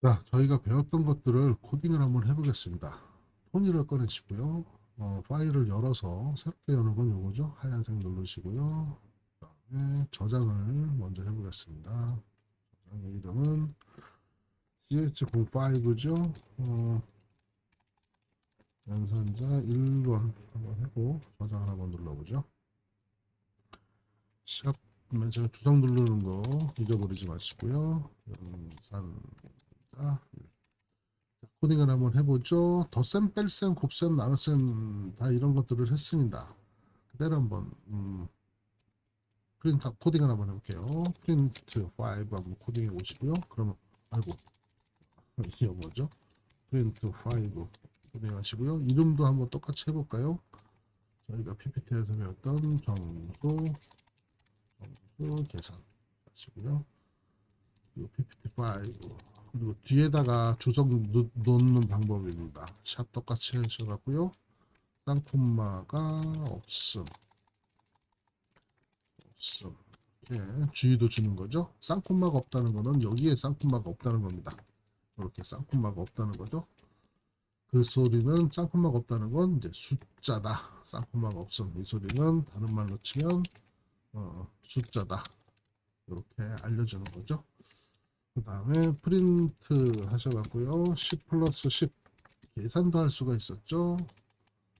자, 저희가 배웠던 것들을 코딩을 한번 해보겠습니다. 폰을 꺼내시고요. 파일을 열어서 새롭게 여는 건 요거죠. 하얀색 누르시고요. 그다음에 저장을 먼저 해보겠습니다. 저장의 이름은 ch05죠. 연산자 1번 한번 해고 저장을 한번 눌러보죠. 샵 맨 처음에 주석 누르는 거 잊어버리지 마시고요. 연산자 코딩을 한번 해보죠. 덧셈, 뺄셈, 곱셈, 나눗셈 다 이런 것들을 했습니다. 그대로 한번 프린트 코딩을 한번 해볼게요. 프린트 5 한번 코딩해 보시고요. 그러면 아이고 이게 뭐죠? 프린트 5 코딩하시고요. 이름도 한번 똑같이 해볼까요? 저희가 PPT에서 배웠던 정수 계산 하시고요. 그리고 PPT 5 그리고 뒤에다가 조정 놓는 방법입니다. 샵 똑같이 하셔갖고요. 쌍콤마가 없음. 예, 주의도 주는 거죠. 쌍콤마가 없다는 거는 여기에 쌍콤마가 없다는 겁니다. 이렇게 쌍콤마가 없다는 거죠. 그 소리는 쌍콤마가 없다는 건 이제 숫자다. 쌍콤마가 없음. 이 소리는 다른 말로 치면 숫자다. 이렇게 알려주는 거죠. 그 다음에 프린트 하셔갖고요. 10 플러스 10 계산도 할 수가 있었죠.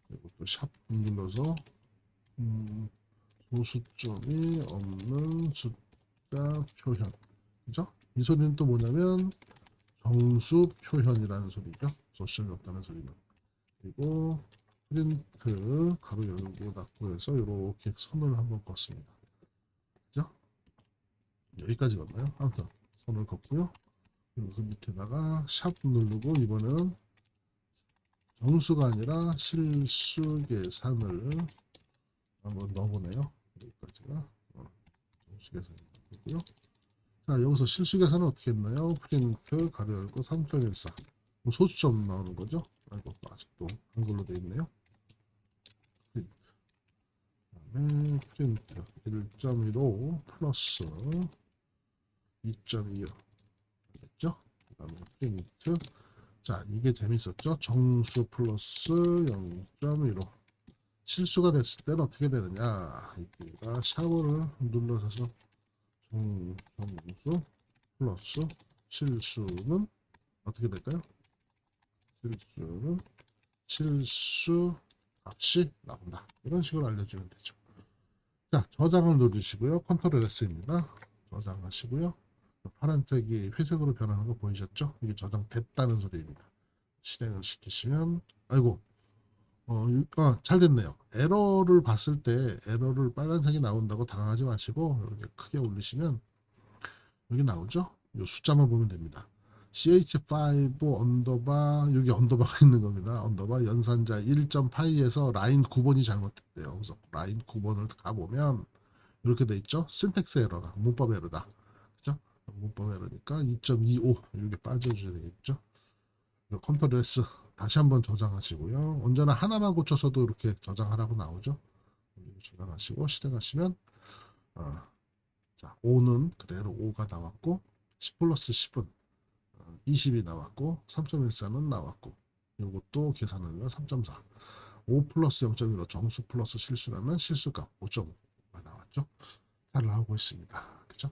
그리고 또 샵 눌러서 소수점이 없는 숫자 표현. 그죠? 이 소리는 또 뭐냐면 정수 표현이라는 소리죠. 소셜이 없다는 소리는. 그리고 프린트 가로 열고 닫고 해서 이렇게 선을 한번 걷습니다. 그죠? 여기까지 갔나요? 아무튼 선을 걷고요. 그리고 그 밑에다가 샵 누르고 이번에는 정수가 아니라 실수 계산을 한번 넣어보네요. 여기까지가 정수 계산이고요. 자, 여기서 실수 계산은 어떻게 했나요? 프린트 가로 열고 3.14 소수점 나오는 거죠. 아이고 아직도 한글로 되어 있네요. 프린트 그다음에 프린트 1.15 플러스 2.25 됐죠? 그 다음에 프린트 자 이게 재밌었죠? 정수 플러스 0.15 실수가 됐을 때는 어떻게 되느냐 이때가 샤워를 눌러서 정수 플러스 실수는 어떻게 될까요? 실수는 실수 값이 나온다. 이런 식으로 알려주면 되죠. 자, 저장을 누르시고요. 컨트롤 S입니다. 저장하시고요. 파란색이 회색으로 변하는 거 보이셨죠? 이게 저장됐다는 소리입니다. 실행을 시키시면 아이고 잘 됐네요. 에러를 봤을 때 에러를 빨간색이 나온다고 당황하지 마시고 이렇게 크게 올리시면 여기 나오죠? 이 숫자만 보면 됩니다. ch5 언더바 여기 언더바가 있는 겁니다. 언더바 연산자 1.파이에서 라인 9번이 잘못됐대요. 그래서 라인 9번을 가보면 이렇게 돼 있죠. 신텍스 에러다. 문법 에러다. 그죠? 문법 에러니까 2.25 이렇게 빠져줘야 되겠죠. 컨트롤 S 다시 한번 저장하시고요. 언제나 하나만 고쳐서도 이렇게 저장하라고 나오죠. 저장하시고 실행하시면 자 5는 그대로 5가 나왔고 10 플러스 10은 20이 나왔고 3.14는 나왔고 이것도 계산하면 3.4 5 플러스 0.15 정수 플러스 실수라면 실수값 5.5가 나왔죠. 잘 나오고 있습니다. 그죠?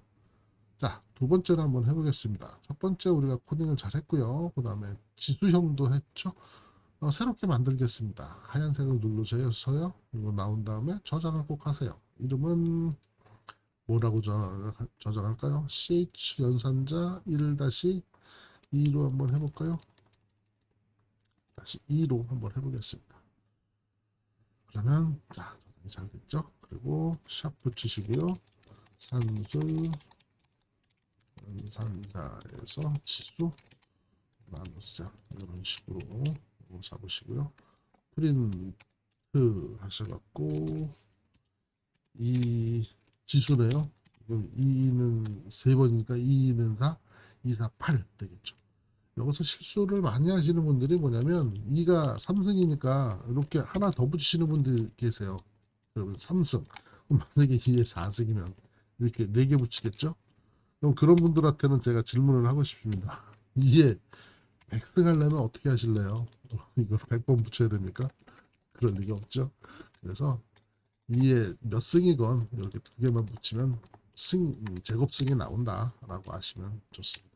자, 두 번째로 한번 해보겠습니다. 첫 번째 우리가 코딩을 잘 했고요. 그 다음에 지수형도 했죠. 새롭게 만들겠습니다. 하얀색을 누르셔서요. 이거 나온 다음에 저장을 꼭 하세요. 이름은 뭐라고 저장할까요? ch 연산자 1-2로 한번 해볼까요? 다시 2로 한번 해보겠습니다. 그러면 자 저장이 잘 됐죠? 그리고 샵 붙이시고요. 산수 연산자에서 지수 나눗셈 이런 식으로 잡으시고요. 프린트 하셔갖고 이 지수래요. 그럼 2는 3번이니까 2는 4, 2, 4, 8 되겠죠. 여기서 실수를 많이 하시는 분들이 뭐냐면 2가 3승이니까 이렇게 하나 더 붙이시는 분들 계세요. 그러면 3승. 그럼 만약에 2에 4승이면 이렇게 4개 붙이겠죠? 그럼 그런 분들한테는 제가 질문을 하고 싶습니다. 2에 100승 하려면 어떻게 하실래요? 이걸 100번 붙여야 됩니까? 그럴 리가 없죠. 그래서 2에 몇 승이건 이렇게 두 개만 붙이면 제곱승이 나온다라고 하시면 좋습니다.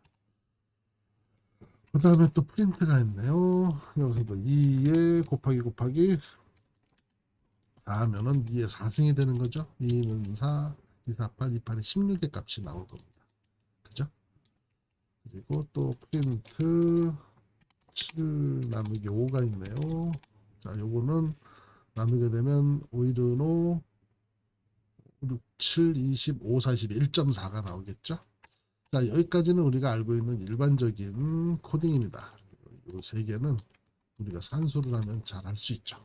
그 다음에 또 프린트가 있네요. 여기서도 2에 곱하기 4 하면은 2에 4승이 되는 거죠. 2는 4, 2, 4, 8, 2, 8이 16의 값이 나올 겁니다. 그죠? 그리고 또 프린트 7 나누기 5가 있네요. 자, 요거는 나누게 되면 5, 1은 5, 6, 7, 25, 40, 1.4가 나오겠죠? 자, 여기까지는 우리가 알고 있는 일반적인 코딩입니다. 요 세 개는 우리가 산수를 하면 잘 할 수 있죠.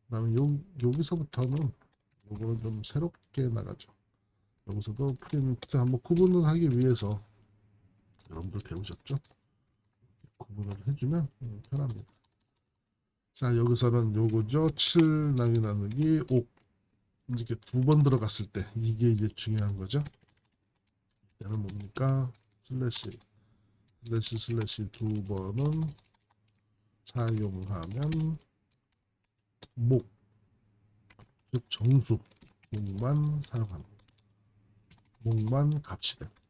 그 다음에 여기서부터는 요거는 좀 새롭게 나가죠. 여기서도 프린트 한번 구분을 하기 위해서 여러분들 배우셨죠? 구분을 해주면 편합니다. 자, 여기서는 요거죠. 7 나누기 5 이렇게 두 번 들어갔을 때 이게 이제 중요한 거죠. 얘는 뭡니까? 슬래시 두 번은 사용하면 목, 즉 정수, 목만 사용합니다. 목만 값이 됩니다.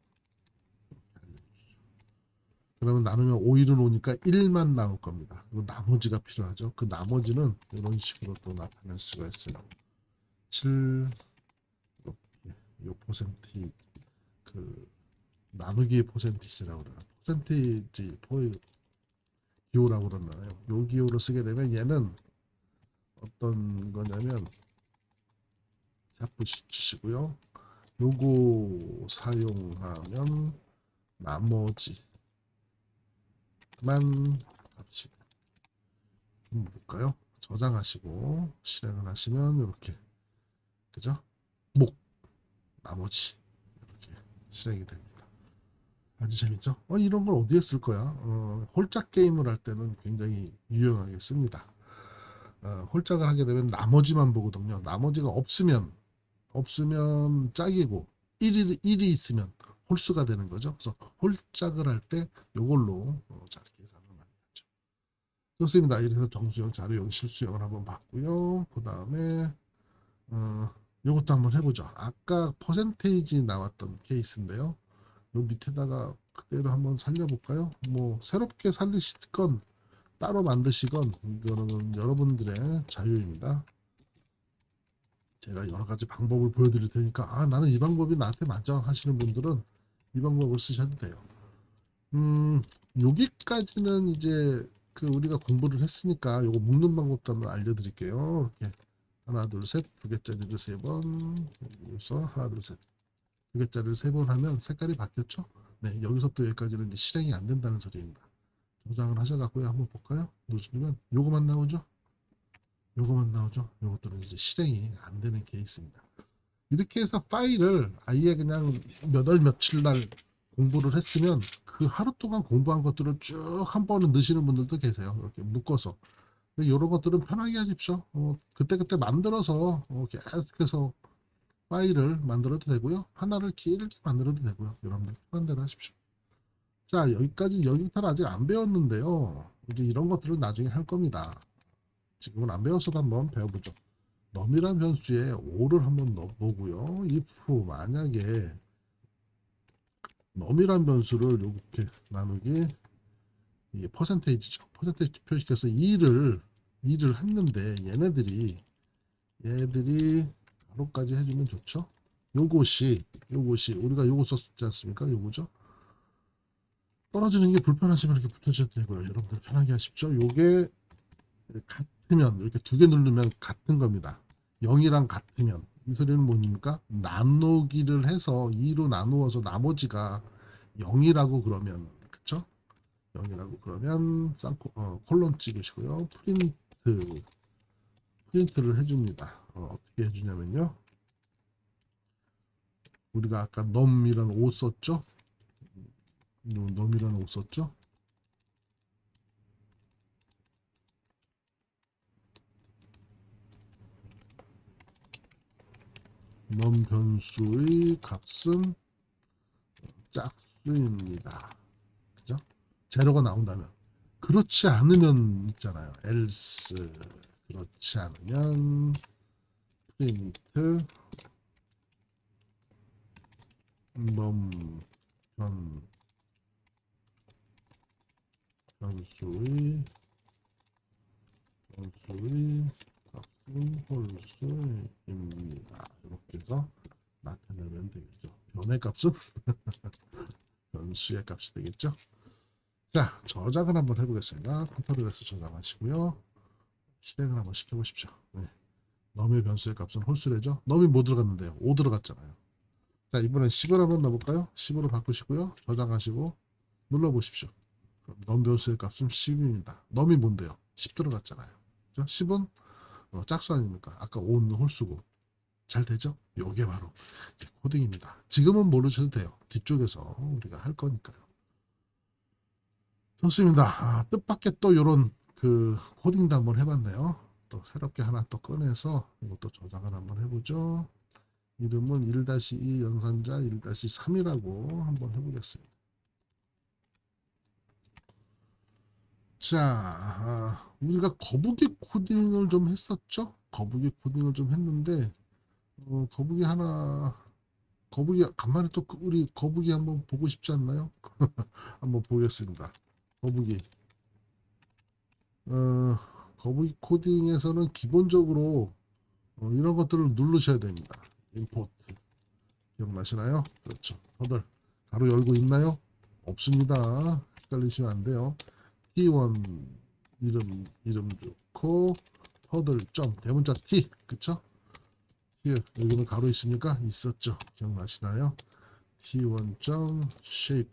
그러면 나누면 5, 1은 5니까 1만 나올 겁니다. 그리고 나머지가 필요하죠. 그 나머지는 이런 식으로 또 나타낼 수가 있어요. 7 이렇게 요 퍼센티 그 나누기의 퍼센티지라고 그래요. 퍼센티지 기호라고 그러나요? 요 기호를 쓰게 되면 얘는 어떤 거냐면 샤프 치시고요. 요거 사용하면 나머지만 합시다. 볼까요? 저장하시고 실행을 하시면 이렇게 그죠? 목 나머지 이렇게 실행이 됩니다. 아주 재밌죠? 이런 걸 어디에 쓸 거야? 홀짝 게임을 할 때는 굉장히 유용하게 씁니다. 홀짝을 하게 되면 나머지만 보거든요. 나머지가 없으면 짝이고 1이 있으면 홀수가 되는 거죠. 그래서 홀짝을 할 때 이걸로 잘 계산을 많이 하죠. 좋습니다. 이래서 정수형 자료형 실수형을 한번 봤고요. 그 다음에 이것도 한번 해보죠. 아까 퍼센테이지 나왔던 케이스인데요. 요 밑에다가 그대로 한번 살려볼까요? 뭐 새롭게 살리시건 따로 만드시건 이거는 여러분들의 자유입니다. 제가 여러 가지 방법을 보여드릴 테니까 나는 이 방법이 나한테 맞아 하시는 분들은 이 방법을 쓰셔도 돼요. 여기까지는 이제 그 우리가 공부를 했으니까 요거 묶는 방법도 한번 알려드릴게요. 이렇게 하나 둘 셋 두 개짜리를 세 번 여기서 하나 둘 셋 두 개짜리를 세 번 하면 색깔이 바뀌었죠? 네, 여기서부터 여기까지는 이제 실행이 안 된다는 소리입니다. 저장을 하셔갖고요 한번 볼까요? 누르시면 요거만 나오죠? 요거만 나오죠? 요것들은 이제 실행이 안 되는 케이스입니다. 이렇게 해서 파일을 아예 그냥 몇 월 며칠 날 공부를 했으면 그 하루 동안 공부한 것들을 쭉 한 번은 넣으시는 분들도 계세요. 이렇게 묶어서. 근데 이런 것들은 편하게 하십시오. 그때그때 만들어서 계속해서 파일을 만들어도 되고요. 하나를 길게 만들어도 되고요. 여러분들 편한 대로 하십시오. 자, 여기부터는 아직 안 배웠는데요. 이제 이런 것들은 나중에 할 겁니다. 지금은 안 배웠어도 한번 배워보죠. 넘이란 변수에 5를 한번 넣어보고요. if 만약에 넘이란 변수를 이렇게 나누기 이게 퍼센테이지죠. 퍼센테이지 표시해서 2를 했는데 얘네들이 가로까지 해주면 좋죠. 요것이 우리가 요거 썼지 않습니까? 요거죠. 떨어지는 게 불편하시면 이렇게 붙여주셔도 되고요. 여러분들 편하게 하십시오. 요게 같으면 이렇게 두 개 누르면 같은 겁니다. 0이랑 같으면 이 소리는 뭡니까? 나누기를 해서 2로 나누어서 나머지가 0이라고 그러면 그쵸? 0이라고 그러면 콜론 찍으시고요. 프린트를 해줍니다. 어떻게 해주냐면요. 우리가 아까 넘이라는 5 썼죠? 넘이라는 5 썼죠? 넘 변수의 값은 짝수입니다. 그죠? 제로가 나온다면. 그렇지 않으면 있잖아요. else. 그렇지 않으면 프린트 변수의 값은 홀수입니다. 이렇게 해서 나타내면 되겠죠. 변의 값은 변수의 값이 되겠죠. 자, 저장을 한번 해보겠습니다. 컨트롤에서 저장하시고요. 실행을 한번 시켜보십시오. 네. 넘의 변수의 값은 홀수래죠. 넘이 뭐 들어갔는데요? 5 들어갔잖아요. 자, 이번엔 10을 한번 넣어볼까요? 10으로 바꾸시고요. 저장하시고 눌러보십시오. 그럼 넘 변수의 값은 10입니다. 넘이 뭔데요? 10 들어갔잖아요. 그죠? 10은 짝수 아닙니까? 아까 5는 홀수고. 잘 되죠? 요게 바로 이제 코딩입니다. 지금은 모르셔도 돼요. 뒤쪽에서 우리가 할 거니까요. 좋습니다. 뜻밖의 또 요런 그 코딩도 한번 해봤네요. 또 새롭게 하나 또 꺼내서 이것도 저장을 한번 해보죠. 이름은 1-2 연산자 1-3이라고 한번 해보겠습니다. 자, 우리가 거북이 코딩을 좀 했었죠? 거북이 코딩을 좀 했는데, 거북이 하나, 거북이, 간만에 또 우리 거북이 한번 보고 싶지 않나요? 한번 보겠습니다. 거북이. 어, 거북이 코딩에서는 기본적으로 이런 것들을 누르셔야 됩니다. 임포트. 기억나시나요? 그렇죠. 허들. 가로 열고 있나요? 없습니다. 헷갈리시면 안 돼요. T1 이름 좋고 허들 점 대문자 T 그쵸? Here 여기는 가로 있습니까? 있었죠. 기억나시나요? T1 점 shape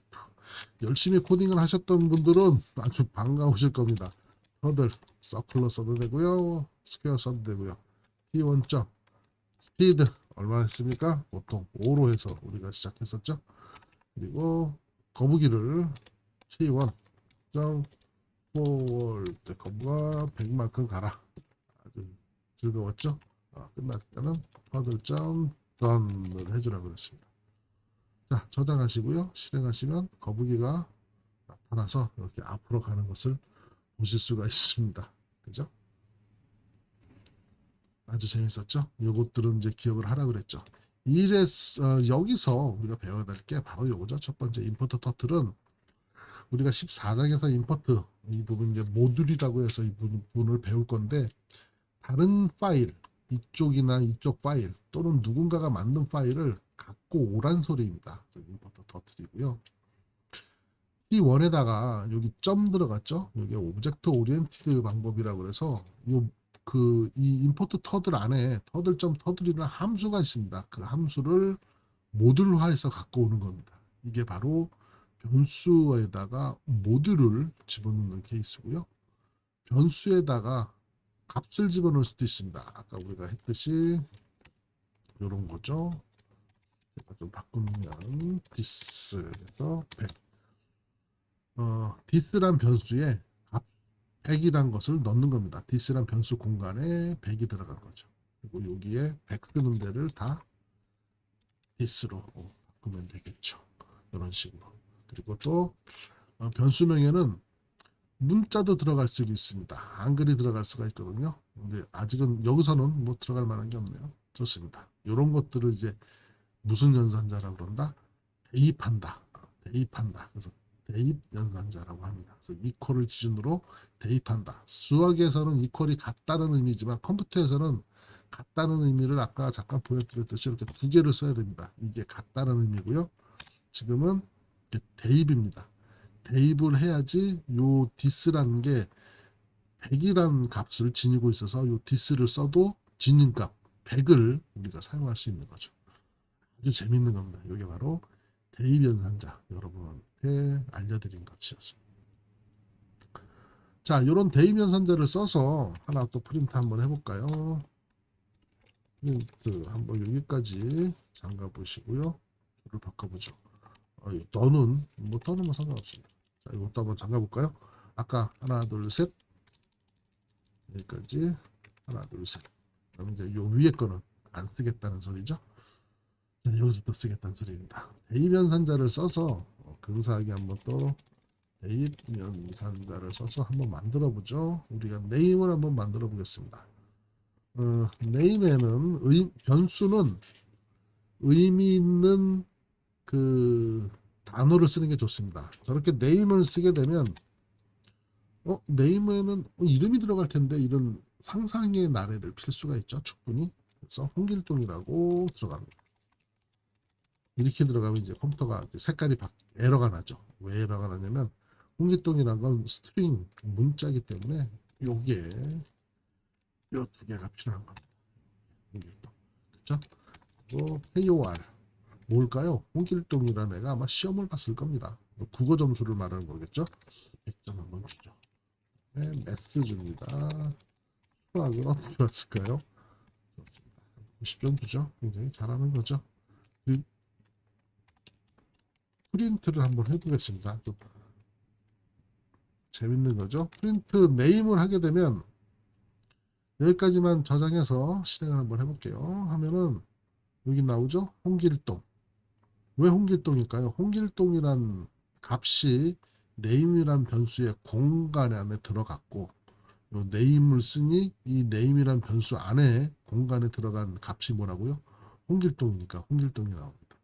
열심히 코딩을 하셨던 분들은 아주 반가우실 겁니다. 허들 서클러 써도 되고요. 스퀘어 써도 되고요. T1 점 스피드 얼마 했습니까? 보통 5로 해서 우리가 시작했었죠. 그리고 거북이를 T1 점 forward 거북아 100만큼 가라. 아주 즐거웠죠? 끝날 때는 허들점 done을 해주라고 그랬습니다. 자, 저장하시고요. 실행하시면 거북이가 나타나서 이렇게 앞으로 가는 것을 보실 수가 있습니다. 그죠? 아주 재밌었죠? 요것들은 이제 기억을 하라 그랬죠. 여기서 우리가 배워야 될 게 바로 요거죠. 첫 번째 임포트 터틀은 우리가 14장에서 임포트 이 부분 이제 모듈이라고 해서 이 부분을 배울 건데 다른 파일 이쪽이나 이쪽 파일 또는 누군가가 만든 파일을 갖고 오란 소리입니다. 임포트 터틀이고요. T1에다가 여기 점 들어갔죠. 여기 오브젝트 오리엔티드 방법이라고 해서 이 임포트 터들 안에 터들점 터들이라는 함수가 있습니다. 그 함수를 모듈화해서 갖고 오는 겁니다. 이게 바로 변수에다가 모듈을 집어넣는 케이스고요. 변수에다가 값을 집어넣을 수도 있습니다. 아까 우리가 했듯이 이런 거죠. 제가 좀 바꾸면 this에서 100 this란 변수에 값 100이란 것을 넣는 겁니다. this란 변수 공간에 100이 들어간 거죠. 그리고 여기에 100 쓰는 데를 다 this로 바꾸면 되겠죠. 이런 식으로. 그리고 또 변수명에는 문자도 들어갈 수 있습니다. 한글이 들어갈 수가 있거든요. 근데 아직은 여기서는 뭐 들어갈 만한 게 없네요. 좋습니다. 이런 것들을 이제 무슨 연산자라고 그런다? 대입한다. 대입한다. 그래서 대입 연산자라고 합니다. 그래서 이퀄을 기준으로 대입한다. 수학에서는 이퀄이 같다는 의미지만 컴퓨터에서는 같다는 의미를 아까 잠깐 보여드렸듯이 이렇게 두 개를 써야 됩니다. 이게 같다는 의미고요. 지금은 대입입니다. 대입을 해야지 요 this라는 게 100이라는 값을 지니고 있어서 요 this를 써도 지닌 값 100을 우리가 사용할 수 있는 거죠. 아주 재밌는 겁니다. 이게 바로 대입 연산자 여러분한테 알려드린 것이었습니다. 자, 이런 대입 연산자를 써서 하나 또 프린트 한번 해볼까요? 프린트 한번 여기까지 잠가 보시고요. 줄을 바꿔보죠. 더는 뭐 상관없습니다. 자, 이것도 한번 잠가 볼까요? 아까 하나 둘 셋 여기까지 하나 둘 셋. 그럼 이제 요 위에 거는 안 쓰겠다는 소리죠. 자, 여기서부터 쓰겠다는 소리입니다. 대입 연산자를 써서 근사하게 한번 또 대입 연산자를 써서 한번 만들어 보죠. 우리가 네임을 한번 만들어 보겠습니다. 네임에는 변수는 의미 있는 그 단어를 쓰는 게 좋습니다. 저렇게 네임을 쓰게 되면 네임에는 이름이 들어갈 텐데 이런 상상의 나래를 필 수가 있죠. 충분히. 그래서 홍길동이라고 들어갑니다. 이렇게 들어가면 이제 컴퓨터가 색깔이 에러가 나죠. 왜 에러가 나냐면 홍길동이란 건 스트링 문자이기 때문에 요게 요 두 개가 필요한 겁니다. 홍길동. 그렇죠? 그리고 KOR 뭘까요? 홍길동이라는 애가 아마 시험을 봤을 겁니다. 국어 점수를 말하는 거겠죠? 100점 한번 주죠. 네, 매스 줍니다. 수학은 어떻게 봤을까요? 90점 주죠. 굉장히 잘하는 거죠. 프린트를 한번 해보겠습니다. 또 재밌는 거죠. 프린트 네임을 하게 되면 여기까지만 저장해서 실행을 한번 해볼게요. 하면은 여기 나오죠. 홍길동. 왜 홍길동일까요? 홍길동이란 값이 네임이란 변수의 공간 안에 들어갔고 요 네임을 쓰니 이 네임이란 변수 안에 공간에 들어간 값이 뭐라고요? 홍길동이니까 홍길동이 나옵니다.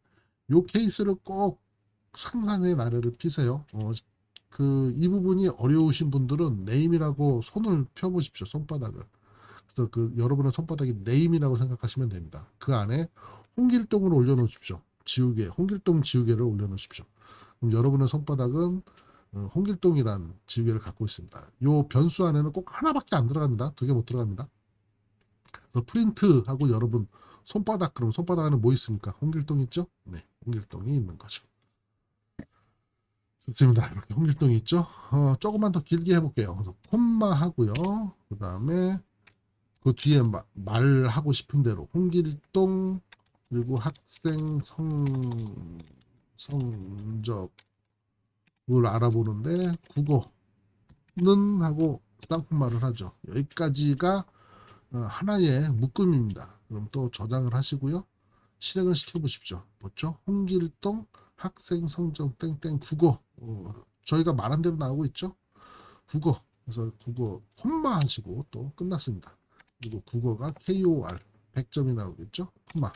요 케이스를 꼭 상상의 나래를 피세요. 이 부분이 어려우신 분들은 네임이라고 손을 펴보십시오. 손바닥을. 그래서 여러분의 손바닥이 네임이라고 생각하시면 됩니다. 그 안에 홍길동을 올려놓으십시오. 지우개, 홍길동 지우개를 올려놓으십시오. 그럼 여러분의 손바닥은 홍길동이란 지우개를 갖고 있습니다. 요 변수 안에는 꼭 하나밖에 안 들어갑니다. 두 개 못 들어갑니다. 그래서 프린트하고 여러분 손바닥, 그럼 손바닥 안에 뭐 있습니까? 홍길동 있죠? 네, 홍길동이 있는 거죠. 좋습니다. 이렇게 홍길동이 있죠? 조금만 더 길게 해볼게요. 그래서 콤마 하고요. 그 다음에 그 뒤에 말하고 싶은 대로 홍길동 그리고 학생 성적을 알아보는데 국어는 하고 땅콩말을 하죠. 여기까지가 하나의 묶음입니다. 그럼 또 저장을 하시고요. 실행을 시켜보십시오. 뭐죠? 홍길동 학생 성적 땡땡 국어. 저희가 말한 대로 나오고 있죠? 국어. 그래서 국어 콤마 하시고 또 끝났습니다. 그리고 국어가 KOR 100점이 나오겠죠? 콤마.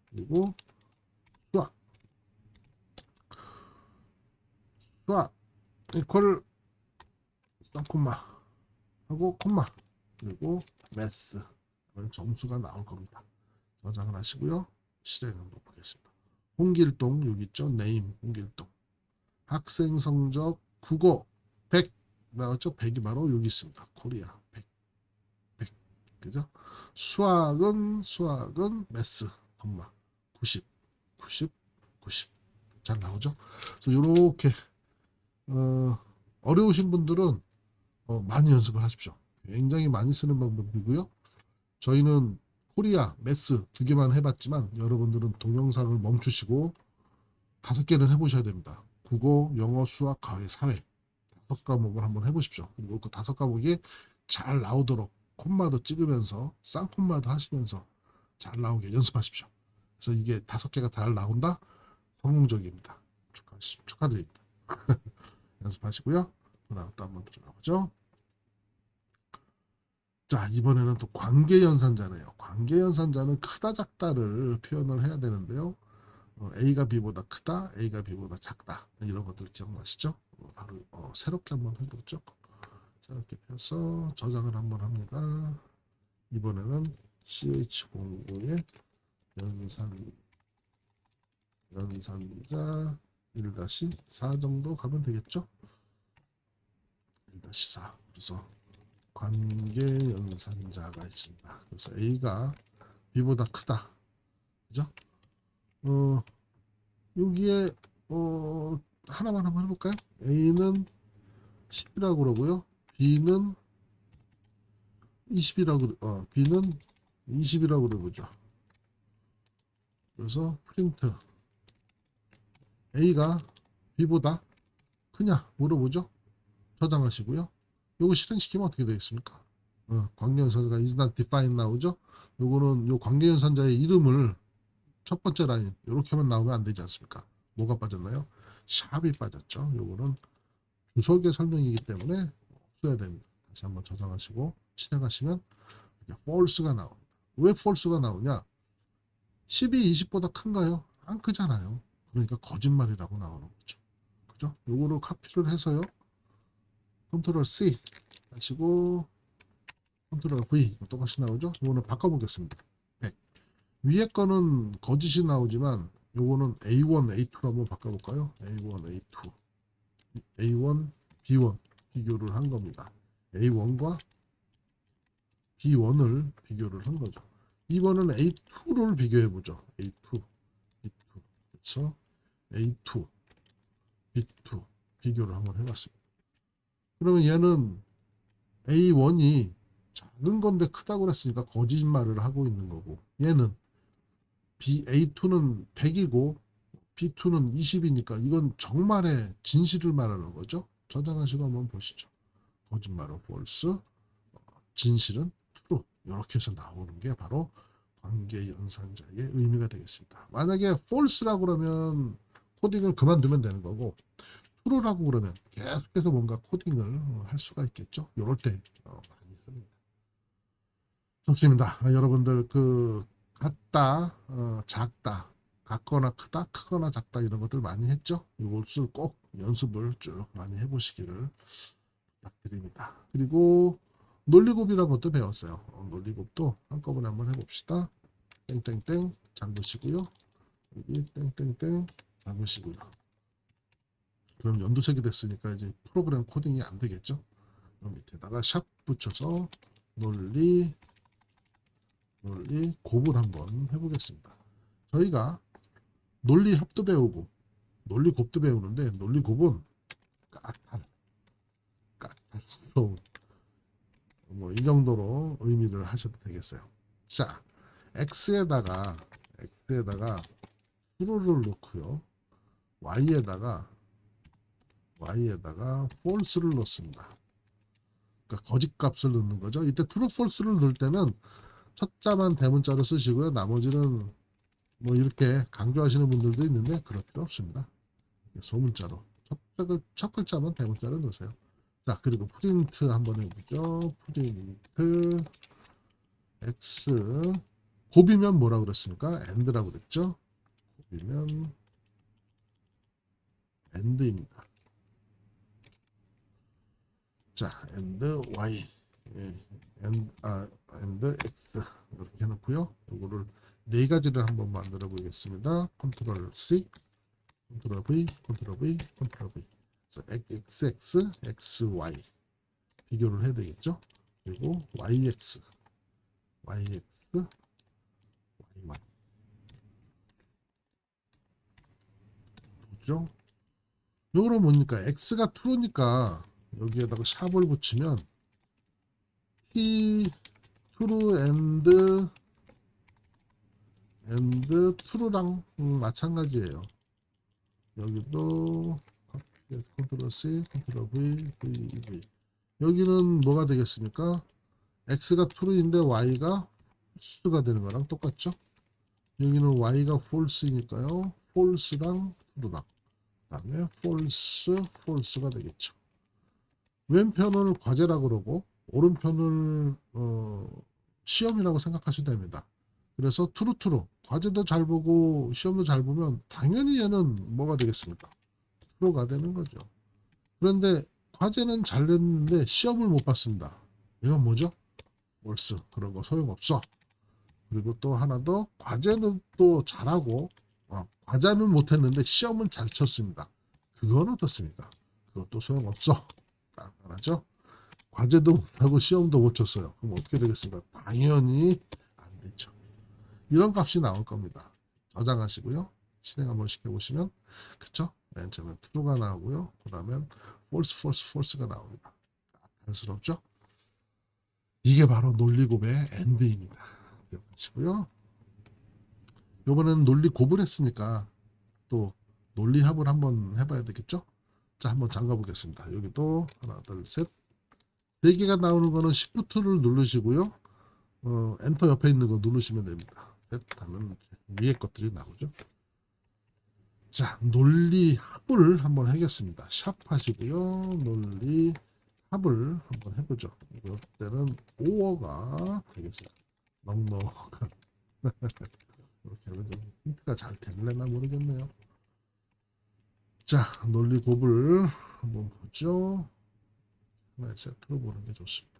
그리고 수학. 수학 이퀄 쌍콤마 하고 콤마. 그리고 매스. 점수가 나올 겁니다. 저장을 하시고요. 실행을 한번 보겠습니다. 홍길동 여기 있죠? 네임 홍길동. 학생 성적 국어 100 나왔죠? 100이 바로 여기 있습니다. 코리아 100. 100. 그죠? 수학은 매스 콤마 90 90 90 잘 나오죠? 그래서 이렇게 어려우신 분들은 많이 연습을 하십시오. 굉장히 많이 쓰는 방법이고요. 저희는 코리아, 매스 두 개만 해봤지만 여러분들은 동영상을 멈추시고 5개는 해보셔야 됩니다. 국어, 영어, 수학, 과외, 사회 5과목을 한번 해보십시오. 그리고 그 5과목이 잘 나오도록 콤마도 찍으면서 쌍콤마도 하시면서 잘 나오게 연습하십시오. 그래서 이게 5개가 잘 나온다? 성공적입니다. 축하드립니다. 연습하시고요. 그 다음 또 한번 들어가 보죠. 자, 이번에는 또 관계연산자네요. 관계연산자는 크다 작다를 표현을 해야 되는데요. A가 B보다 크다, A가 B보다 작다 이런 것들 기억나시죠? 바로 새롭게 한번 해보죠. 새롭게 펴서 저장을 한번 합니다. 이번에는 CH09의 연산자 1-4 정도 가면 되겠죠? 1-4. 그래서 관계 연산자가 있습니다. 그래서 A가 B보다 크다. 그죠? 여기에 하나만 한번 해볼까요? A는 10이라고 그러고요. B는 20이라고 B는 20이라고 그러죠. 그래서 프린트 A가 B보다 크냐 물어보죠. 저장하시고요. 요거 실행시키면 어떻게 되겠습니까? 관계연산자가 is not defined 나오죠. 요거는 요 관계연산자의 이름을 첫 번째 라인 이렇게만 나오면 안 되지 않습니까? 뭐가 빠졌나요? 샵이 빠졌죠. 요거는 주석의 설명이기 때문에 없어야 됩니다. 다시 한번 저장하시고 실행하시면 false가 나옵니다. 왜 false가 나오냐? 12, 20보다 큰가요? 안 크잖아요. 그러니까 거짓말이라고 나오는 거죠. 그죠? 요거를 카피를 해서요. 컨트롤 C 하시고 컨트롤 V 똑같이 나오죠? 요거는 바꿔보겠습니다. 100. 위에 거는 거짓이 나오지만 요거는 A1, A2로 한번 바꿔볼까요? A1, A2 A1, B1 비교를 한 겁니다. A1과 B1을 비교를 한 거죠. 이번은 A2를 비교해보죠. A2, B2, 그렇죠? A2, B2 비교를 한번 해봤습니다. 그러면 얘는 A1이 작은 건데 크다고 그랬으니까 거짓말을 하고 있는 거고, 얘는 A2는 100이고 B2는 20이니까 이건 정말의 진실을 말하는 거죠. 저장하시고 한번 보시죠. 거짓말은 false, 진실은 true. 이렇게 해서 나오는 게 바로 관계 연산자의 의미가 되겠습니다. 만약에 false라고 그러면 코딩을 그만두면 되는 거고, true라고 그러면 계속해서 뭔가 코딩을 할 수가 있겠죠. 이럴 때 많이 씁니다. 좋습니다. 여러분들 그 같다, 작다, 같거나 크다, 크거나 작다 이런 것들 많이 했죠. 이것을 꼭 연습을 쭉 많이 해보시기를 부탁드립니다. 그리고 논리곱이라는 것도 배웠어요. 논리곱도 한꺼번에 한번 해봅시다. 땡땡땡 잠그시고요. 여기 땡땡땡 잠그시고요. 그럼 연두색이 됐으니까 이제 프로그램 코딩이 안 되겠죠. 그럼 밑에다가 샵 붙여서 논리 곱을 한번 해보겠습니다. 저희가 논리 합도 배우고 논리 곱도 배우는데 논리 곱은 까탈스러운 뭐 이 정도로 의미를 하셔도 되겠어요. 자, x에다가 true를 넣고요. y에다가 false를 넣습니다. 그러니까 거짓 값을 넣는 거죠. 이때 true, false를 넣을 때는 첫 자만 대문자로 쓰시고요. 나머지는 뭐 이렇게 강조하시는 분들도 있는데 그럴 필요 없습니다. 소문자로 첫 글자만 대문자로 넣으세요. 자, 그리고 프린트 한번 해보죠. 프린트 x 곱이면 뭐라 그랬습니까? and라고 그랬죠. 곱이면 and입니다. 자, and y and x 이렇게 해놓고요. 이거를 네 가지를 한번 만들어 보겠습니다. 컨트롤 C, 컨트롤 V, 컨트롤 V, 컨트롤 V. XX, XY 비교를 해야 되겠죠. 그리고 YX, YY. 보죠. 요거는 뭡니까? X가 true니까 여기에다가 샵을 붙이면 T true and true랑 마찬가지예요. 여기도 컨트롤 C, 컨트롤 V, V. 여기는 뭐가 되겠습니까? X가 true인데 Y가 false가 되는 거랑 똑같죠? 여기는 Y가 false이니까요. false랑 true랑 그 다음에 false가 되겠죠. 왼편을 과제라고 그러고 오른편을 시험이라고 생각하시면 됩니다. 그래서 true 과제도 잘 보고 시험도 잘 보면 당연히 얘는 뭐가 되겠습니까? true가 되는 거죠. 그런데 과제는 잘 냈는데 시험을 못 봤습니다. 이건 뭐죠? false. 그런 거 소용없어. 그리고 또 하나 더 과제는 또 잘하고 과제는 못했는데 시험은 잘 쳤습니다. 그건 어떻습니까? 그것도 소용없어. 간단하죠? 과제도 못하고 시험도 못 쳤어요. 그럼 어떻게 되겠습니까? 당연히 안 되죠. 이런 값이 나올 겁니다. 저장하시고요. 실행 한번 시켜보시면 그쵸? 맨 처음에 true가 나오고요. 그 다음엔 false가 나옵니다. 안쓰럽죠? 이게 바로 논리곱의 end입니다. 기억하시고요. 요번에는 논리곱을 했으니까 또 논리합을 한번 해봐야 되겠죠? 자, 한번 잠가 보겠습니다. 여기도 하나, 둘, 셋. 4개가 나오는 거는 Shift를 누르시고요. 엔터 옆에 있는 거 누르시면 됩니다. 셋 하면 위에 것들이 나오죠. 자, 논리 합을 한번 해겠습니다. 샵 하시고요. 논리 합을 한번 해보죠. 이럴 때는 5어가 되겠어요. 넉넉한. 이렇게 하면 좀 힌트가 잘 될래나 모르겠네요. 자, 논리 곱을 한번 보죠. 하나의 세트로 보는 게 좋습니다.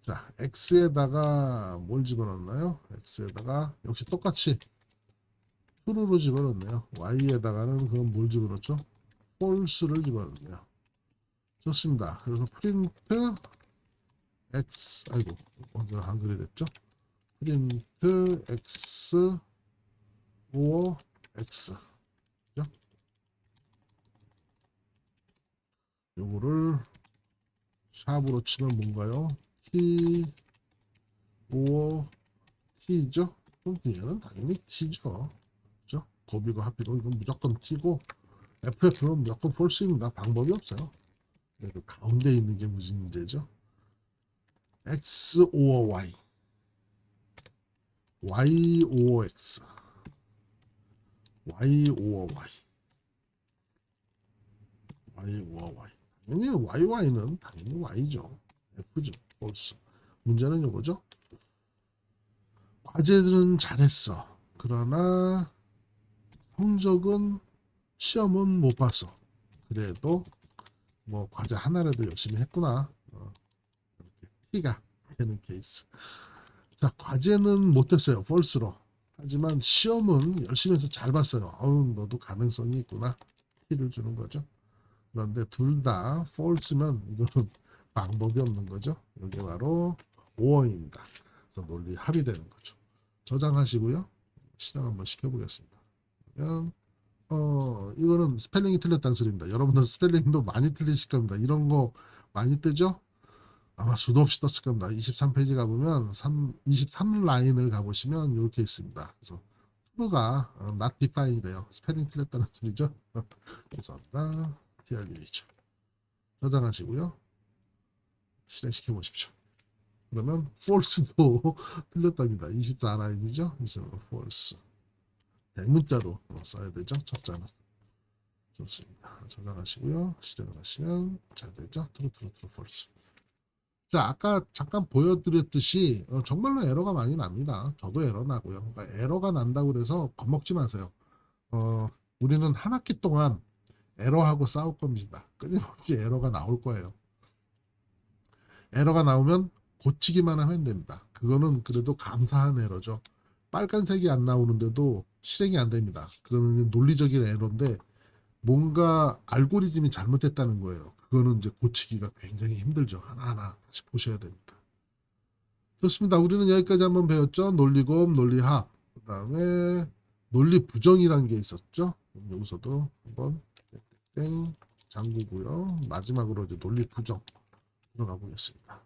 자, x에다가 뭘 집어넣나요? x에다가 역시 똑같이 true로 집어넣네요. y에다가는 그럼 뭘 집어넣죠? false를 집어넣네요. 좋습니다. 그래서 프린트 x, 아이고 오늘 한글이 됐죠? 프린트 x or x. 그죠? 요거를 샵으로 치면 뭔가요? t or t죠? 그럼 얘는 당연히 t죠. 그죠? 곱이고 합이고 이건 무조건 t고 FF는 무조건 false입니다. 방법이 없어요. 그 가운데 있는 게 무슨 문제죠? X or Y, Y or X, Y or Y, Y or Y. 당연히 YY는 당연히 Y죠. F죠. false. 문제는 이거죠. 과제들은 잘했어. 그러나 성적은 시험은 못 봤어. 그래도 뭐 과제 하나라도 열심히 했구나. 이렇게 T가 되는 케이스. 자, 과제는 못했어요. false로. 하지만 시험은 열심히 해서 잘 봤어요. 어우, 너도 가능성이 있구나. T를 주는 거죠. 그런데 둘 다 false면 이거는 방법이 없는 거죠. 이게 바로 오어입니다. 그래서 논리 합의되는 거죠. 저장하시고요. 실행 한번 시켜보겠습니다. 그러면 이거는 스펠링이 틀렸다는 소리입니다. 여러분들 스펠링도 많이 틀리실 겁니다. 이런 거 많이 뜨죠? 아마 수도 없이 떴을 겁니다. 23페이지 가보면 23 라인을 가보시면 이렇게 있습니다. 그래서 true가 not define이래요. 스펠링 틀렸다는 소리죠. 감사합니다. TRU죠. 저장하시고요. 실행시켜 보십시오. 그러면 false도 틀렸답니다. 24 라인이죠. 그래서 false. 대문자로 써야 되죠. 첫자는. 좋습니다. 저장하시고요. 실행을 하시면 잘 되죠. true, false. 자, 아까 잠깐 보여드렸듯이 정말로 에러가 많이 납니다. 저도 에러 나고요. 그러니까 에러가 난다고 그래서 겁먹지 마세요. 우리는 한 학기 동안 에러하고 싸울 겁니다. 끊임없이 에러가 나올 거예요. 에러가 나오면 고치기만 하면 됩니다. 그거는 그래도 감사한 에러죠. 빨간색이 안 나오는데도 실행이 안 됩니다. 그러면 논리적인 에러인데 뭔가 알고리즘이 잘못됐다는 거예요. 그거는 이제 고치기가 굉장히 힘들죠. 하나하나 다시 보셔야 됩니다. 좋습니다. 우리는 여기까지 한번 배웠죠. 논리곱, 논리합, 그 다음에 논리부정이라는 게 있었죠. 여기서도 한번 땡 잠그고요. 마지막으로 이제 논리부정 들어가 보겠습니다.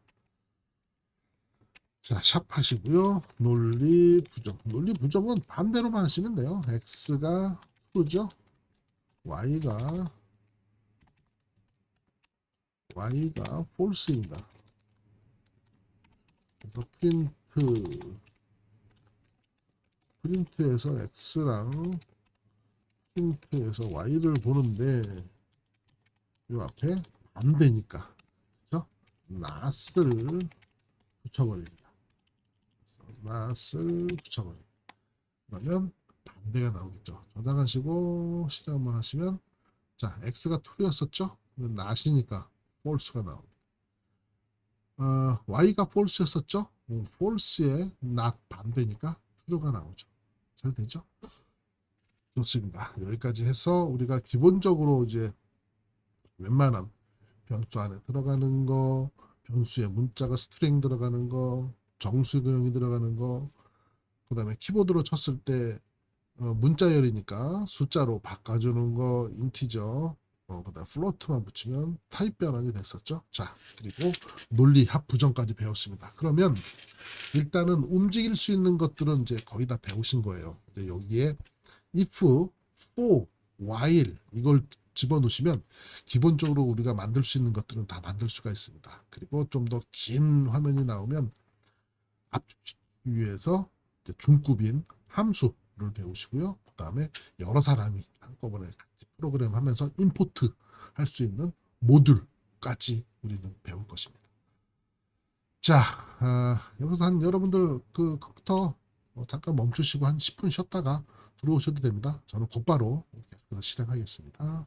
자, 샵 하시고요. 논리부정. 논리부정은 반대로만 하시면 돼요. x가 true죠. y가 false입니다. 그래서 프린트에서 x랑 프린트에서 y를 보는데 이 앞에 안 되니까 그렇죠? not을 붙여버립니다. not을 붙여버립니다. 그러면 반대가 나오겠죠. 저장하시고 실행 한번 하시면 자, x가 true였었죠? not이니까 false가 나옵니다. y가 false였었죠? false에 not 반대니까 true가 나오죠. 잘 되죠? 좋습니다. 여기까지 해서 우리가 기본적으로 이제 웬만한 변수 안에 들어가는 거, 변수에 문자가 스트링 들어가는 거, 정수도형이 들어가는 거, 그 다음에 키보드로 쳤을 때 문자열이니까 숫자로 바꿔주는 거, 인티저, 그 다음 플로트만 붙이면 타입 변환이 됐었죠. 자, 그리고 논리 합 부정까지 배웠습니다. 그러면 일단은 움직일 수 있는 것들은 이제 거의 다 배우신 거예요. 근데 여기에 if, for, while 이걸 집어넣으시면 기본적으로 우리가 만들 수 있는 것들은 다 만들 수가 있습니다. 그리고 좀 더 긴 화면이 나오면 압축 위해서 중급인 함수를 배우시고요. 그 다음에 여러 사람이 한꺼번에 같이 프로그램 하면서 임포트 할 수 있는 모듈까지 우리는 배울 것입니다. 자, 여기서 한 여러분들 그 컴퓨터 잠깐 멈추시고 한 10분 쉬었다가 들어오셔도 됩니다. 저는 곧바로 계속해서 실행하겠습니다.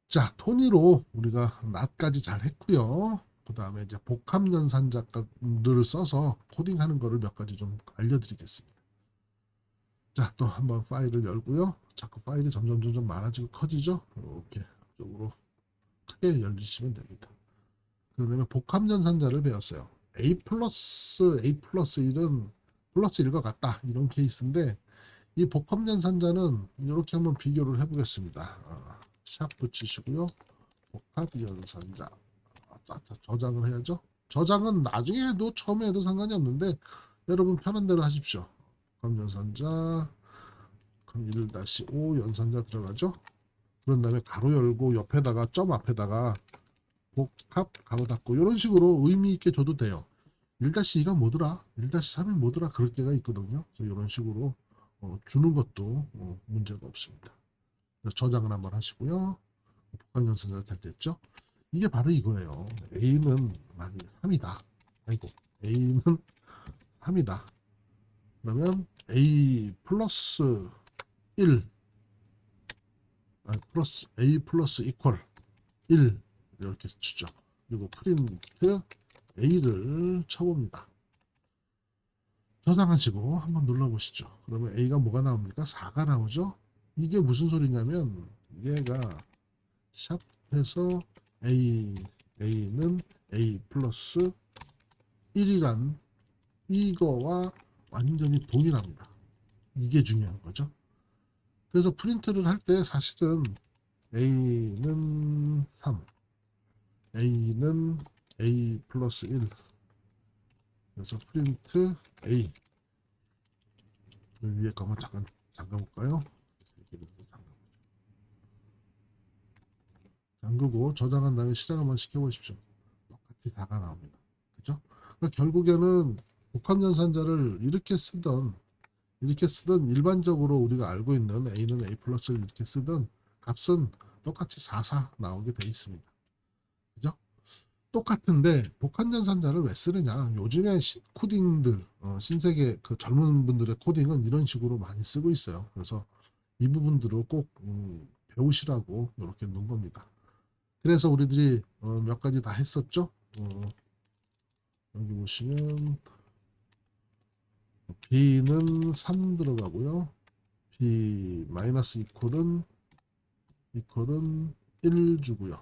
자, 토니로 우리가 낫까지 잘 했고요. 그 다음에 이제 복합연산자들을 써서 코딩하는 거를 몇 가지 좀 알려드리겠습니다. 자, 또 한번 파일을 열고요. 자꾸 파일이 점점 많아지고 커지죠. 이렇게 쪽으로 크게 열리시면 됩니다. 그 다음에 복합연산자를 배웠어요. A 플러스 1은 플러스 1과 같다. 이런 케이스인데 이 복합연산자는 이렇게 한번 비교를 해보겠습니다. 샵 붙이시고요. 복합연산자. 저장을 해야죠. 저장은 나중에 해도 처음에 해도 상관이 없는데 여러분 편한 대로 하십시오. 복합연산자 1-5 연산자 들어가죠. 그런 다음에 가로 열고 옆에다가 점 앞에다가 복합 가로 닫고 이런 식으로 의미 있게 줘도 돼요. 1-2가 뭐더라? 1-3이 뭐더라? 그럴 때가 있거든요. 그래서 이런 식으로 주는 것도 문제가 없습니다. 저장을 한번 하시고요. 복합연산자 잘 됐죠? 이게 바로 이거예요. A는 만약에 3이다. 아이고, A는 3이다. 그러면 A 플러스 1 플러스 A 플러스 이퀄 1 이렇게 주죠. 그리고 프린트 A를 쳐봅니다. 저장하시고 한번 눌러보시죠. 그러면 A가 뭐가 나옵니까? 4가 나오죠. 이게 무슨 소리냐면 얘가 샵해서 A는 A 플러스 1이란 이거와 완전히 동일합니다. 이게 중요한 거죠. 그래서 프린트를 할 때 사실은 A는 3, A는 A 플러스 1. 그래서 프린트 A. 위에 거 한번 잠가볼까요? 잠그고 저장한 다음에 실행 한번 시켜보십시오. 똑같이 4가 나옵니다. 그죠? 그러니까 결국에는 복합연산자를 이렇게 쓰던 일반적으로 우리가 알고 있는 A는 A 플러스를 이렇게 쓰던 값은 똑같이 4 나오게 돼 있습니다. 그죠? 똑같은데 복합연산자를 왜 쓰느냐? 요즘에 코딩들 신세계 그 젊은 분들의 코딩은 이런 식으로 많이 쓰고 있어요. 그래서 이 부분들을 꼭 배우시라고 이렇게 놓은 겁니다. 그래서 우리들이 몇 가지 다 했었죠. 여기 보시면 B는 3 들어가고요. B 마이너스 이퀄은 1 주고요.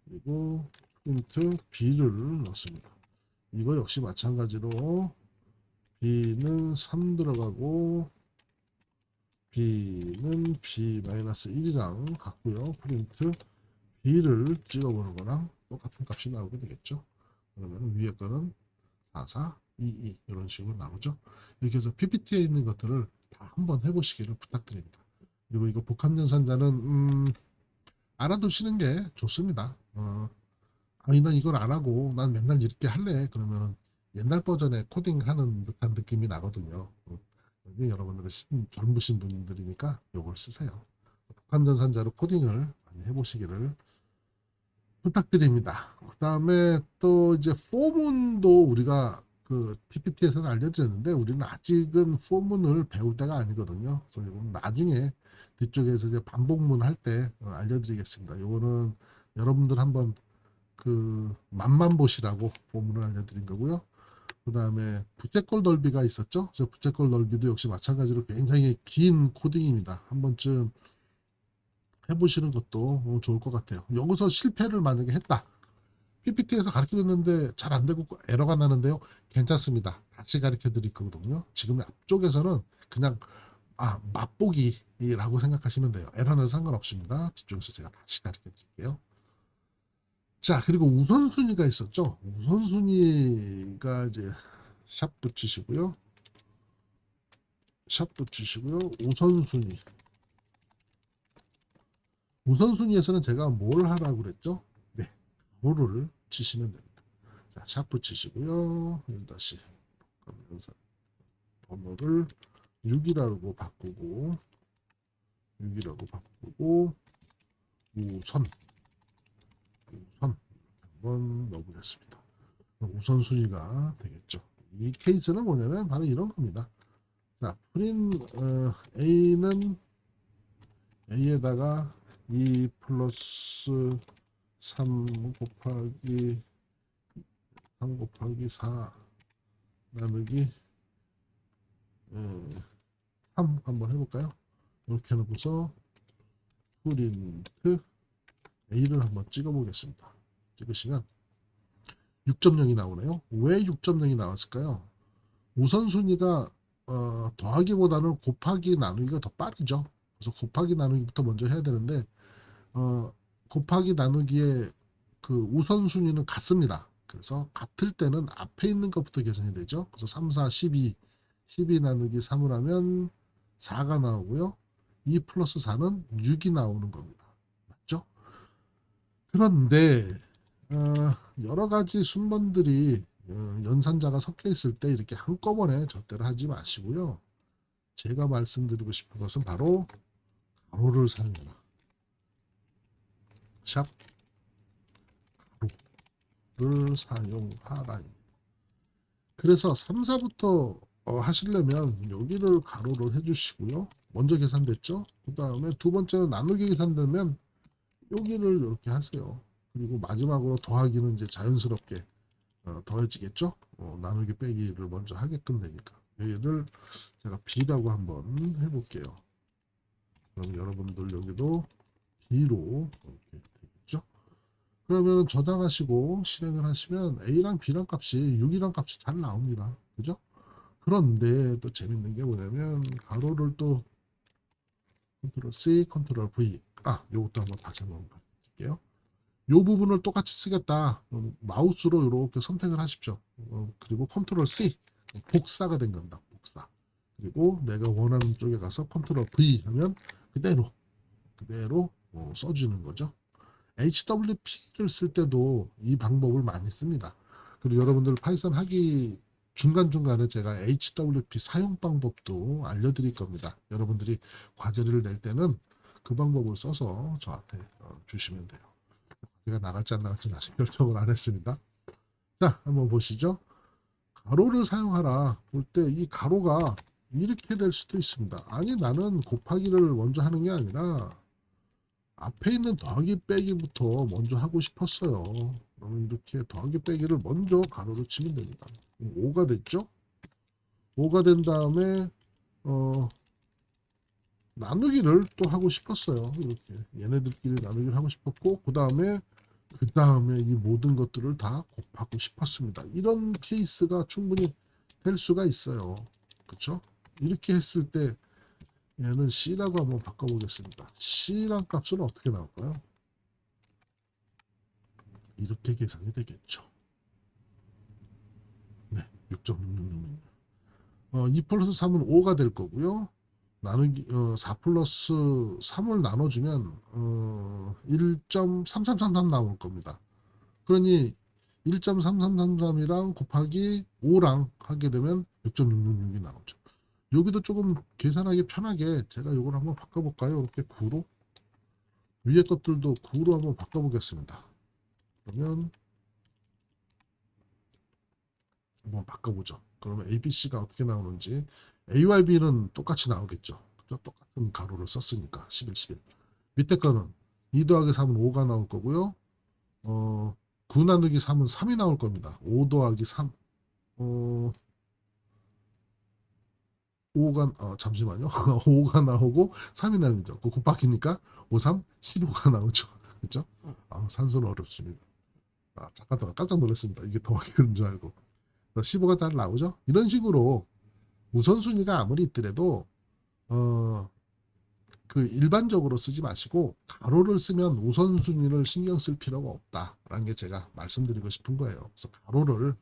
그리고 프린트 B를 넣습니다. 이거 역시 마찬가지로 B는 3 들어가고 B는 B 마이너스 1이랑 같고요. 프린트 B를 찍어보는 거랑 똑같은 값이 나오게 되겠죠. 그러면 위에 거는 4 이런 식으로 나오죠. 이렇게 해서 PPT에 있는 것들을 다 한번 해보시기를 부탁드립니다. 그리고 이거 복합연산자는 알아두시는 게 좋습니다. 아니 난 이걸 안 하고 난 맨날 이렇게 할래. 그러면은 옛날 버전의 코딩하는 듯한 느낌이 나거든요. 여러분들은 젊으신 분들이니까 이걸 쓰세요. 복합연산자로 코딩을 많이 해보시기를 부탁드립니다. 그 다음에 또 이제 포문도 우리가 그 PPT에서는 알려드렸는데 우리는 아직은 포문을 배울 때가 아니거든요. 그래서 이건 나중에 뒤쪽에서 이제 반복문 할 때 알려드리겠습니다. 요거는 여러분들 한번 그 맛만 보시라고 포문을 알려드린 거고요. 그 다음에 부채꼴 넓이가 있었죠. 저 부채꼴 넓이도 역시 마찬가지로 굉장히 긴 코딩입니다. 한 번쯤 해보시는 것도 좋을 것 같아요. 여기서 실패를 만약에 했다. PPT에서 가르쳐줬는데 잘 안 되고 에러가 나는데요. 괜찮습니다. 다시 가르쳐 드릴 거거든요. 지금 앞쪽에서는 그냥 맛보기라고 생각하시면 돼요. 에러는 상관없습니다. 뒤쪽에서 제가 다시 가르쳐 드릴게요. 자, 그리고 우선순위가 있었죠. 우선순위가 이제 샵 붙이시고요. 우선순위. 우선순위에서는 제가 뭘 하라고 그랬죠? 네, 가로를 치시면 됩니다. 자, 샵 붙이시고요. 다시 번호를 6이라고 바꾸고 6이라고 바꾸고 우선 한번 넣어보겠습니다. 우선순위가 되겠죠. 이 케이스는 뭐냐면 바로 이런 겁니다. 자, A는 A에다가 2 플러스 3 곱하기 4 나누기 3 한번 해볼까요? 이렇게 해놓고서 프린트 A를 한번 찍어보겠습니다. 찍으시면 6.0이 나오네요. 왜 6.0이 나왔을까요? 우선순위가 더하기보다는 곱하기 나누기가 더 빠르죠. 그래서 곱하기 나누기부터 먼저 해야 되는데 곱하기 나누기의 그 우선순위는 같습니다. 그래서 같을 때는 앞에 있는 것부터 계산이 되죠. 그래서 3, 4, 12 나누기 3을 하면 4가 나오고요. 2 플러스 4는 6이 나오는 겁니다. 맞죠? 그런데 여러 가지 순번들이 연산자가 섞여 있을 때 이렇게 한꺼번에 절대로 하지 마시고요. 제가 말씀드리고 싶은 것은 바로 가로를 사용해라. 샵 가로를 사용하라. 그래서 3, 4부터 하시려면 여기를 가로를 해주시고요. 먼저 계산됐죠? 그 다음에 두 번째는 나누기 계산되면 여기를 이렇게 하세요. 그리고 마지막으로 더하기는 이제 자연스럽게 더해지겠죠? 나누기 빼기를 먼저 하게끔 되니까. 얘를 제가 B라고 한번 해볼게요. 그럼 여러분들 여기도 B로 이렇게 되겠죠? 그러면 저장하시고 실행을 하시면 A랑 B랑 값이 6이랑 값이 잘 나옵니다. 그죠? 그런데 또 재밌는 게 뭐냐면 가로를 또 컨트롤 C, 컨트롤 V. 요것도 한번 다시 한번 볼게요. 요 부분을 똑같이 쓰겠다. 마우스로 이렇게 선택을 하십시오. 그리고 컨트롤 C. 복사가 된 겁니다. 복사. 그리고 내가 원하는 쪽에 가서 컨트롤 V 하면 그대로 써주는 거죠. HWP를 쓸 때도 이 방법을 많이 씁니다. 그리고 여러분들 파이썬 하기 중간중간에 제가 HWP 사용 방법도 알려드릴 겁니다. 여러분들이 과제를 낼 때는 그 방법을 써서 저한테 주시면 돼요. 제가 나갈지 안 나갈지는 아직 결정을 안 했습니다. 자, 한번 보시죠. 가로를 사용하라 볼 때 이 가로가 이렇게 될 수도 있습니다. 아니 나는 곱하기를 먼저 하는 게 아니라 앞에 있는 더하기 빼기부터 먼저 하고 싶었어요. 그러면 이렇게 더하기 빼기를 먼저 가로로 치면 됩니다. 5가 됐죠? 5가 된 다음에 나누기를 또 하고 싶었어요. 이렇게 얘네들끼리 나누기를 하고 싶었고 그 다음에 이 모든 것들을 다 곱하고 싶었습니다. 이런 케이스가 충분히 될 수가 있어요. 그렇죠? 이렇게 했을 때 얘는 C라고 한번 바꿔보겠습니다. C란 값은 어떻게 나올까요? 이렇게 계산이 되겠죠. 네, 6.666. 2 플러스 3은 5가 될 거고요. 나누기 4 플러스 3을 나눠주면 1.3333 나올 겁니다. 그러니 1.3333이랑 곱하기 5랑 하게 되면 6.666이 나오죠. 여기도 조금 계산하기 편하게 제가 이걸 한번 바꿔볼까요? 이렇게 9로 위에 것들도 9로 한번 바꿔보겠습니다. 그러면 한번 바꿔보죠. 그러면 ABC가 어떻게 나오는지 A와 B는 똑같이 나오겠죠. 그죠? 똑같은 가로를 썼으니까 11, 11. 밑에 거는 2 더하기 3은 5가 나올 거고요. 9 나누기 3은 3이 나올 겁니다. 5 더하기 3. 5가 잠시만요. 5가 나오고 3이 나오죠. 그 곱하기니까 5, 3, 15가 나오죠. 그렇죠? 산수는 어렵습니다. 잠깐 더 깜짝 놀랐습니다. 이게 더하기 그런 줄 알고. 15가 잘 나오죠. 이런 식으로 우선순위가 아무리 있더라도 그 일반적으로 쓰지 마시고 가로를 쓰면 우선순위를 신경 쓸 필요가 없다라는 게 제가 말씀드리고 싶은 거예요. 그래서 가로를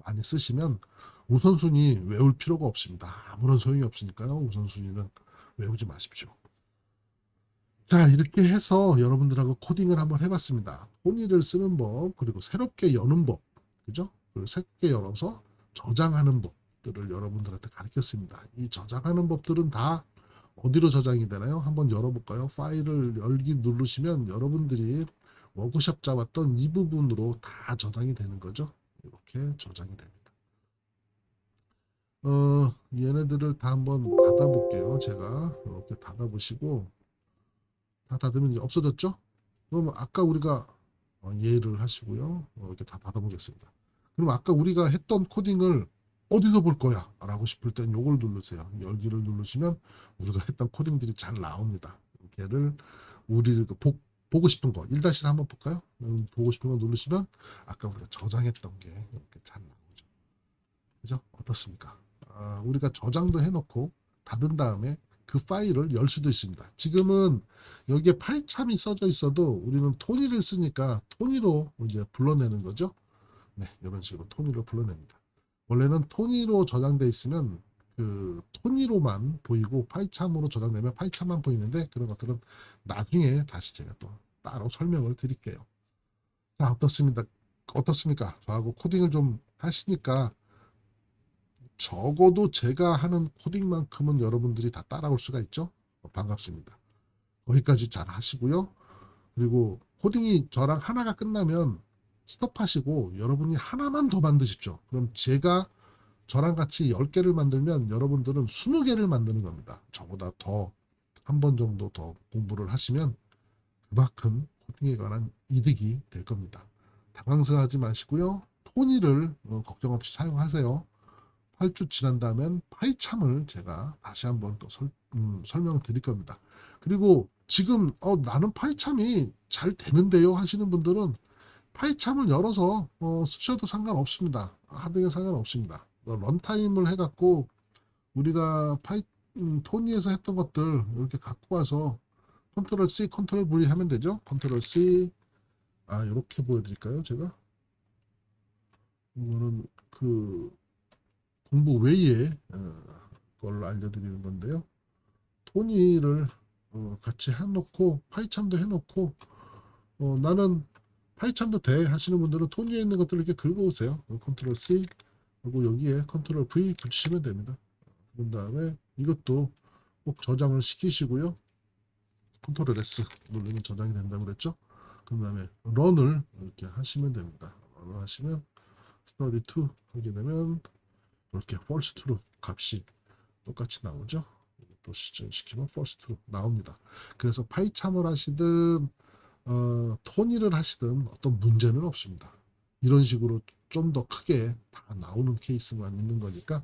많이 쓰시면 우선순위 외울 필요가 없습니다. 아무런 소용이 없으니까요. 우선순위는 외우지 마십시오. 자, 이렇게 해서 여러분들하고 코딩을 한번 해봤습니다. 혼이를 쓰는 법, 그리고 새롭게 여는 법, 그죠? 그리고 새롭게 열어서 저장하는 법, 법들을 여러분들한테 가르쳤습니다. 이 저장하는 법들은 다 어디로 저장이 되나요? 한번 열어볼까요? 파일을 열기 누르시면 여러분들이 워크숍 잡았던 이 부분으로 다 저장이 되는 거죠. 이렇게 저장이 됩니다. 얘네들을 다 한번 닫아볼게요. 제가 이렇게 닫아보시고 다 닫으면 이제 없어졌죠? 그럼 아까 우리가 이해를 하시고요. 이렇게 다 닫아보겠습니다. 그럼 아까 우리가 했던 코딩을 어디서 볼 거야? 라고 싶을 땐 요걸 누르세요. 열기를 누르시면 우리가 했던 코딩들이 잘 나옵니다. 걔를 우리를 보고 싶은 거 1-4 한번 볼까요? 보고 싶은 거 누르시면 아까 우리가 저장했던 게 이렇게 잘 나오죠. 그죠? 어떻습니까? 우리가 저장도 해놓고 닫은 다음에 그 파일을 열 수도 있습니다. 지금은 여기에 파이참이 써져 있어도 우리는 토니를 쓰니까 토니로 이제 불러내는 거죠. 네, 이런 식으로 토니로 불러냅니다. 원래는 토니로 저장돼 있으면 그 토니로만 보이고 파이참으로 저장되면 파이참만 보이는데 그런 것들은 나중에 다시 제가 또 따로 설명을 드릴게요. 자, 어떻습니까? 저하고 코딩을 좀 하시니까 적어도 제가 하는 코딩만큼은 여러분들이 다 따라올 수가 있죠. 반갑습니다. 거기까지 잘 하시고요. 그리고 코딩이 저랑 하나가 끝나면 스톱하시고 여러분이 하나만 더 만드십시오. 그럼 제가 저랑 같이 10개를 만들면 여러분들은 20개를 만드는 겁니다. 저보다 더 한 번 정도 더 공부를 하시면 그만큼 코딩에 관한 이득이 될 겁니다. 당황스러워하지 마시고요. 토니를 걱정 없이 사용하세요. 8주 지난다면 파이참을 제가 다시 한번 또 설명을 드릴 겁니다. 그리고 지금 나는 파이참이 잘 되는데요 하시는 분들은 파이참을 열어서 쓰셔도 상관없습니다. 하드에 상관없습니다. 런타임을 해갖고 우리가 토니에서 했던 것들 이렇게 갖고 와서 컨트롤 C, 컨트롤 V 하면 되죠. 컨트롤 C 이렇게 보여드릴까요? 제가 이거는 그 공부 외에 걸 알려드리는 건데요. 토니를 같이 해놓고 파이참도 해놓고 나는 파이참도 돼 하시는 분들은 토니에 있는 것들을 이렇게 긁어오세요. 컨트롤 C 그리고 여기에 컨트롤 V 붙이시면 됩니다. 그런 다음에 이것도 꼭 저장을 시키시고요. 컨트롤 S 누르면 저장이 된다고 그랬죠. 그 다음에 런을 이렇게 하시면 됩니다. 런을 하시면 study2 하게 되면 이렇게 false true 값이 똑같이 나오죠. 또 시키면 false true 나옵니다. 그래서 파이참을 하시든 토니를 하시든 어떤 문제는 없습니다. 이런 식으로 좀 더 크게 다 나오는 케이스만 있는 거니까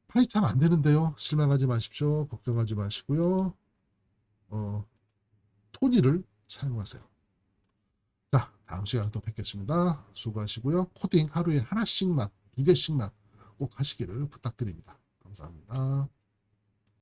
파이참 안 되는데요. 실망하지 마십시오. 걱정하지 마시고요. 토니를 사용하세요. 자, 다음 시간에 또 뵙겠습니다. 수고하시고요. 코딩 하루에 하나씩만, 2개씩만 꼭 하시기를 부탁드립니다. 감사합니다.